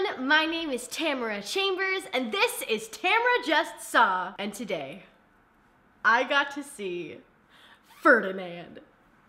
everyone, my name is Tamara Chambers, and this is Tamara Just Saw. And today, I got to see Ferdinand.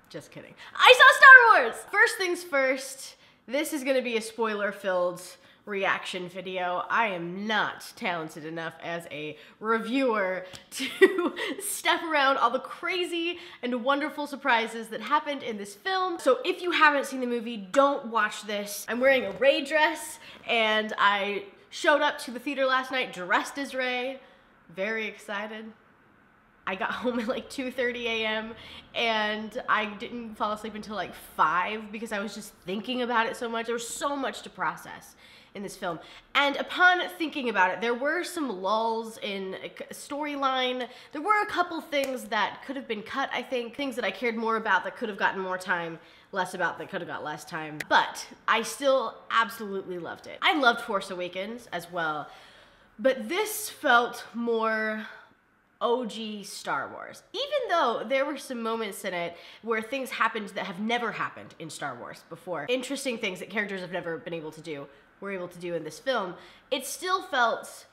Just kidding. I saw Star Wars! First things first, this is gonna be a spoiler-filled reaction video. I am not talented enough as a reviewer to step around all the crazy and wonderful surprises that happened in this film. So if you haven't seen the movie, don't watch this. I'm wearing a Rey dress, and I showed up to the theater last night dressed as Rey. Very excited. I got home at like 2:30 a.m. and I didn't fall asleep until like 5 because I was just thinking about it so much. There was so much to process in this film. And upon thinking about it, there were some lulls in storyline. There were a couple things that could have been cut, I think. Things that I cared more about that could have gotten more time, less about that could have got less time. But I still absolutely loved it. I loved Force Awakens as well, but this felt more OG Star Wars. Even though there were some moments in it where things happened that have never happened in Star Wars before. Interesting things that characters have never been able to do, were able to do in this film. It still felt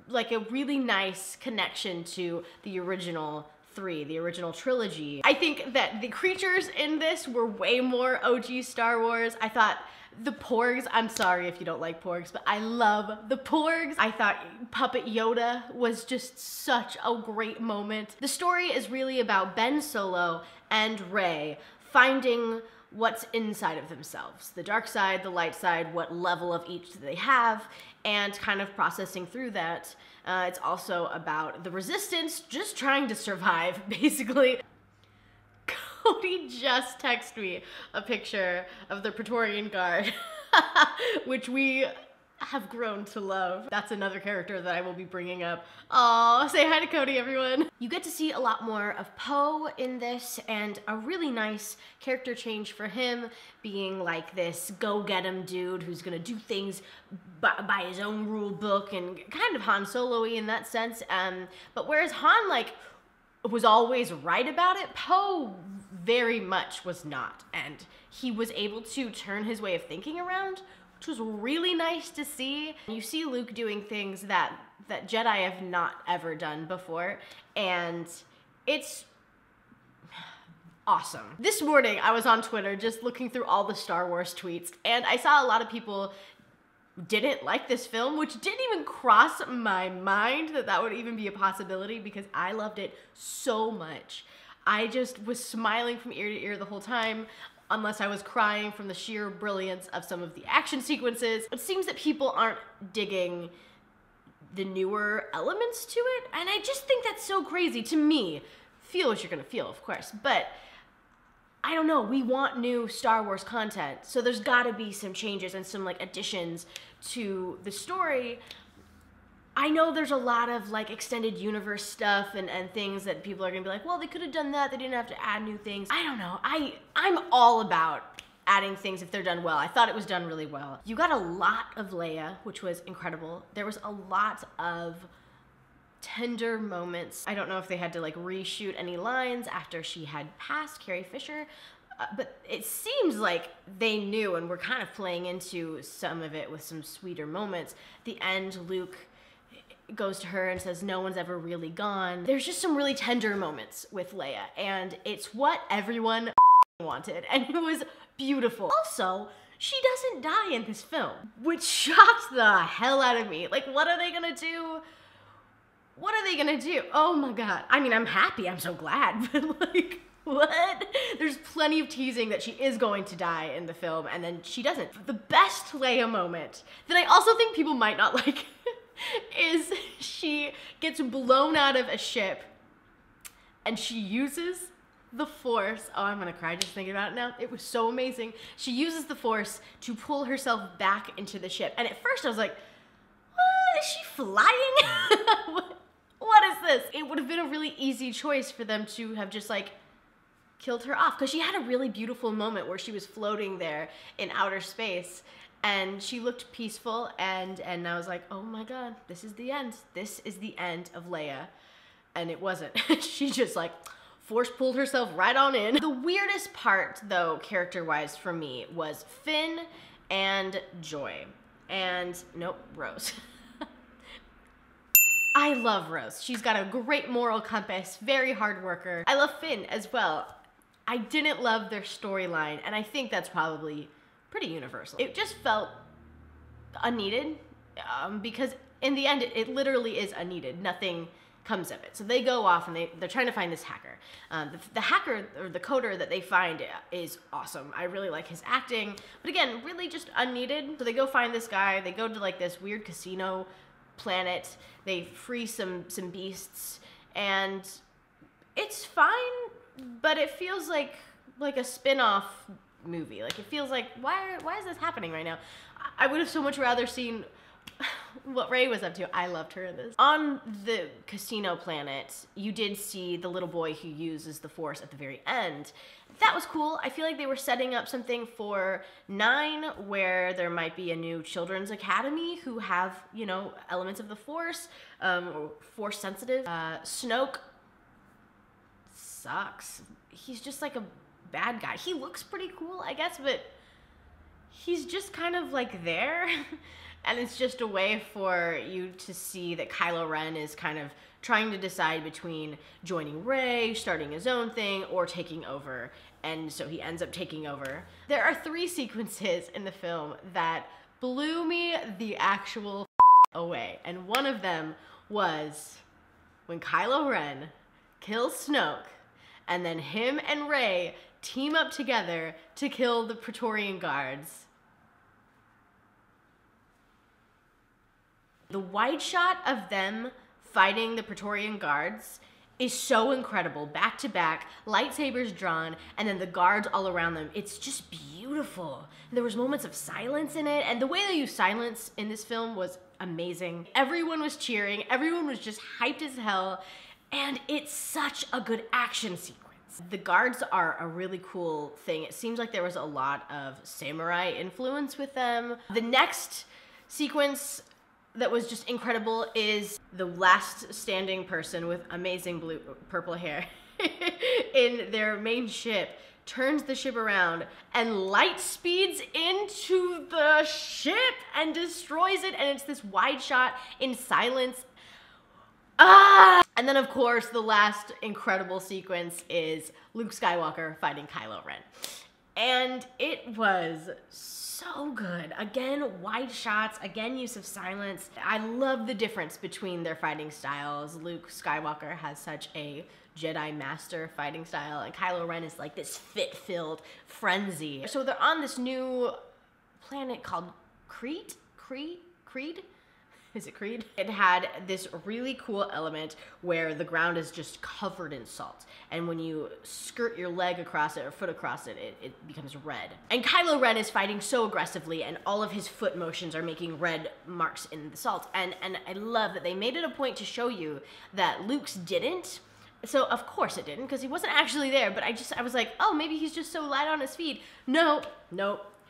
like a really nice connection to the original three, the original trilogy. I think that the creatures in this were way more OG Star Wars. I thought the Porgs, I'm sorry if you don't like Porgs, but I love the Porgs. I thought Puppet Yoda was just such a great moment. The story is really about Ben Solo and Rey finding what's inside of themselves. The dark side, the light side, what level of each do they have, and kind of processing through that. It's also about the Resistance just trying to survive, basically. Cody just texted me a picture of the Praetorian Guard, which we have grown to love. That's another character that I will be bringing up. Aw, say hi to Cody, everyone. You get to see a lot more of Poe in this, and a really nice character change for him, being like this go-get-em dude who's gonna do things by his own rule book, and kind of Han Solo-y in that sense. But whereas Han, like, was always right about it, Poe very much was not, and he was able to turn his way of thinking around, which was really nice to see. You see Luke doing things that Jedi have not ever done before, and it's awesome. This morning I was on Twitter just looking through all the Star Wars tweets, and I saw a lot of people didn't like this film, which didn't even cross my mind that that would even be a possibility because I loved it so much. I just was smiling from ear to ear the whole time, unless I was crying from the sheer brilliance of some of the action sequences. It seems that people aren't digging the newer elements to it, and I just think that's so crazy. To me, feel what you're gonna feel, of course, but I don't know, we want new Star Wars content, so there's gotta be some changes and some like additions to the story. I know there's a lot of like extended universe stuff and things that people are gonna be like, well, they could have done that, they didn't have to add new things. I don't know, I'm all about adding things if they're done well. I thought it was done really well. You got a lot of Leia, which was incredible. There was a lot of tender moments. I don't know if they had to like reshoot any lines after she had passed Carrie Fisher, but it seems like they knew and were kind of playing into some of it with some sweeter moments. The end, Luke goes to her and says, no one's ever really gone. There's just some really tender moments with Leia, and it's what everyone wanted, and it was beautiful. Also, she doesn't die in this film, which shocked the hell out of me. Like, what are they gonna do? What are they gonna do? Oh my God. I mean, I'm happy, I'm so glad, but like, what? There's plenty of teasing that she is going to die in the film, and then she doesn't. The best Leia moment that I also think people might not like is she gets blown out of a ship and she uses the Force. Oh, I'm gonna cry just thinking about it now. It was so amazing. She uses the Force to pull herself back into the ship. And at first I was like, what? Is she flying? What is this? It would have been a really easy choice for them to have just like killed her off, because she had a really beautiful moment where she was floating there in outer space and she looked peaceful, and I was like, oh my God, this is the end. This is the end of Leia. And it wasn't. She just like Force pulled herself right on in. The weirdest part though, character-wise for me, was Finn and Joy. And nope, Rose. I love Rose. She's got a great moral compass, very hard worker. I love Finn as well. I didn't love their storyline, and I think that's probably pretty universal. It just felt unneeded, because in the end, it literally is unneeded. Nothing comes of it. So they go off and they're trying to find this hacker. The hacker, or the coder that they find, is awesome. I really like his acting, but again, really just unneeded. So they go find this guy. They go to like this weird casino planet. They free some beasts, and it's fine, but it feels like a spin-off movie. Like, it feels like, why is this happening right now? I would have so much rather seen what Rey was up to. I loved her in this. On the casino planet, you did see the little boy who uses the Force at the very end. That was cool. I feel like they were setting up something for 9, where there might be a new children's academy who have, you know, elements of the Force, or Force sensitive. Snoke sucks. He's just like a bad guy. He looks pretty cool, I guess, but he's just kind of like there. And it's just a way for you to see that Kylo Ren is kind of trying to decide between joining Rey, starting his own thing, or taking over. And so he ends up taking over. There are 3 sequences in the film that blew me the actual away. And one of them was when Kylo Ren kills Snoke, and then him and Rey team up together to kill the Praetorian Guards. The wide shot of them fighting the Praetorian Guards is so incredible. Back to back, lightsabers drawn, and then the guards all around them. It's just beautiful. There was moments of silence in it, and the way they use silence in this film was amazing. Everyone was cheering, everyone was just hyped as hell, and it's such a good action sequence. The guards are a really cool thing. It seems like there was a lot of samurai influence with them. The next sequence that was just incredible is the last standing person with amazing purple hair in their main ship turns the ship around and light speeds into the ship and destroys it, and it's this wide shot in silence. And then of course the last incredible sequence is Luke Skywalker fighting Kylo Ren. And it was so good. Again, wide shots, again, use of silence. I love the difference between their fighting styles. Luke Skywalker has such a Jedi Master fighting style, and Kylo Ren is like this fit-filled frenzy. So they're on this new planet called Creed? Is it Creed? It had this really cool element where the ground is just covered in salt. And when you skirt your leg across it or foot across it, it becomes red. And Kylo Ren is fighting so aggressively, and all of his foot motions are making red marks in the salt. And I love that they made it a point to show you that Luke's didn't. So of course it didn't, because he wasn't actually there, but I was like, oh, maybe he's just so light on his feet. Nope.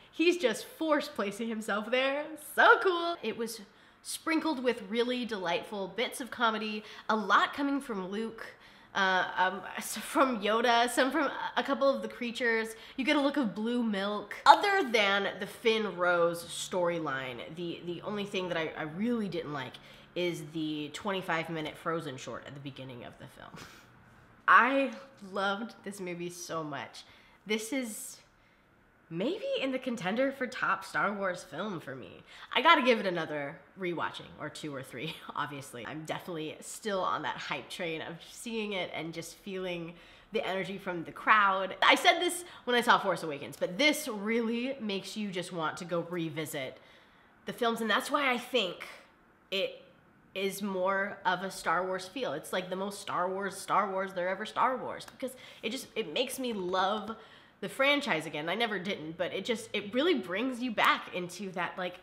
He's just force placing himself there. So cool. It was sprinkled with really delightful bits of comedy, a lot coming from Luke, from Yoda, some from a couple of the creatures. You get a look of blue milk. Other than the Finn Rose storyline, the only thing that I really didn't like is the 25-minute Frozen short at the beginning of the film. I loved this movie so much. This is maybe in the contender for top Star Wars film for me. I gotta give it another rewatching, or 2 or 3, obviously. I'm definitely still on that hype train of seeing it and just feeling the energy from the crowd. I said this when I saw Force Awakens, but this really makes you just want to go revisit the films, and that's why I think it is more of a Star Wars feel. It's like the most Star Wars there ever Star Wars, because it makes me love the franchise again. I never didn't, but it really brings you back into that like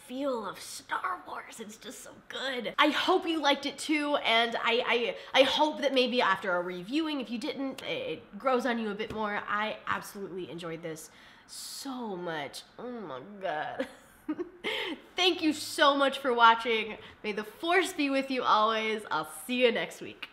feel of Star Wars. It's just so good. I hope you liked it too, and I hope that maybe after a reviewing, if you didn't, it grows on you a bit more. I absolutely enjoyed this so much. Oh my god. Thank you so much for watching. May the Force be with you always. I'll see you next week.